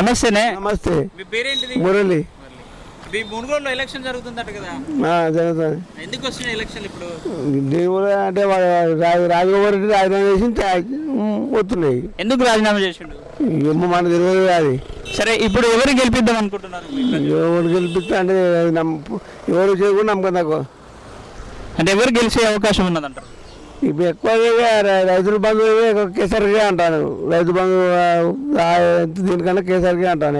నమస్తేనే. నమస్తే. మీ పేరేంటిది? మురళి. మీ మునుగోడులో ఎలక్షన్ జరుగుతుందట కదా, జరుగుతుంది. ఎందుకు వస్తున్నాయి ఎలక్షన్ ఇప్పుడు? దీనివల్ల అంటే రాజగోపాల్ రెడ్డి రాజీనామా చేసి వస్తున్నాయి. ఎందుకు రాజీనామా చేసిండు ఏమో మనకు తెలియదు అది. సరే, ఇప్పుడు ఎవరు గెలిపిద్దాం అనుకుంటున్నారు? ఎవరు గెలిపిస్తే అంటే ఎవరు చేయకుండా నమ్మకం తక్కువ. అంటే ఎవరు గెలిచే అవకాశం ఉన్నదంటారు? ఇప్పుడు ఎక్కువగా రైతుల బంధు కేసీఆర్కే అంటాను. రైతు బంధు దీనికన్నా కేసీఆర్కే అంటాను.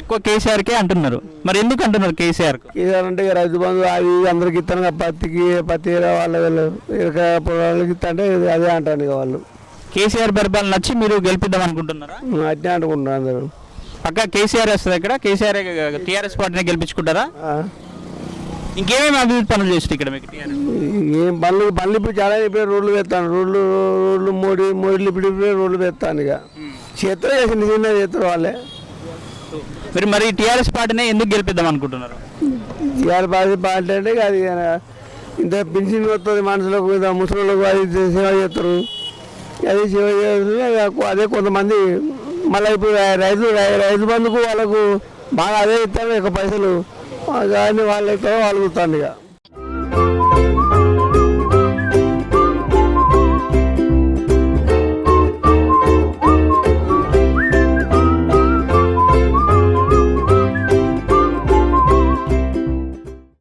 ఎక్కువ కేసీఆర్కే అంటున్నారు. మరి ఎందుకు అంటున్నారు కేసీఆర్ అంటే రైతు బంధు అది అందరికి ఇస్తాను. పత్తి వాళ్ళ పొలాలకి ఇస్తా అంటే అదే అంటాను. ఇక వాళ్ళు కేసీఆర్ పరిపాలన నచ్చి మీరు గెలిపిద్దాం అనుకుంటున్నారా? అట్నే అనుకుంటున్నారు అందరూ. పక్క కేసీఆర్ వస్తుంది. ఇక్కడ కేసీఆర్ టీఆర్ఎస్ పార్టీని గెలిపించుకుంటారా? ఇంకేమేమి అభివృద్ధి పనులు చేస్తుంది ఇక్కడ మీకు? ఏం పనులు ఇప్పుడు చాలా ఇప్పుడు రోడ్లు వేస్తాను. రోడ్లు మోడీలు ఇప్పుడు రోడ్లు వేస్తాను. ఇక చేస్తారు చిన్న చేస్తారు వాళ్ళే. మరి టీఆర్ఎస్ పార్టీనే ఎందుకు గెలిపిద్దాం అనుకుంటున్నారు? టీఆర్ఎస్ పార్టీ అంటే అది ఇంత పెన్షన్ వస్తుంది మనుషులకు, ముసలిలకు అది సేవ చేస్తారు. అది సేవ చేస్తారు. అదే కొంతమంది మళ్ళీ ఇప్పుడు రైతు బంధుకు వాళ్ళకు బాగా అదే ఇస్తారు. ఇక పైసలు కానీ వాళ్ళు ఇస్తారు, వాళ్ళు ఇస్తాను. ఇక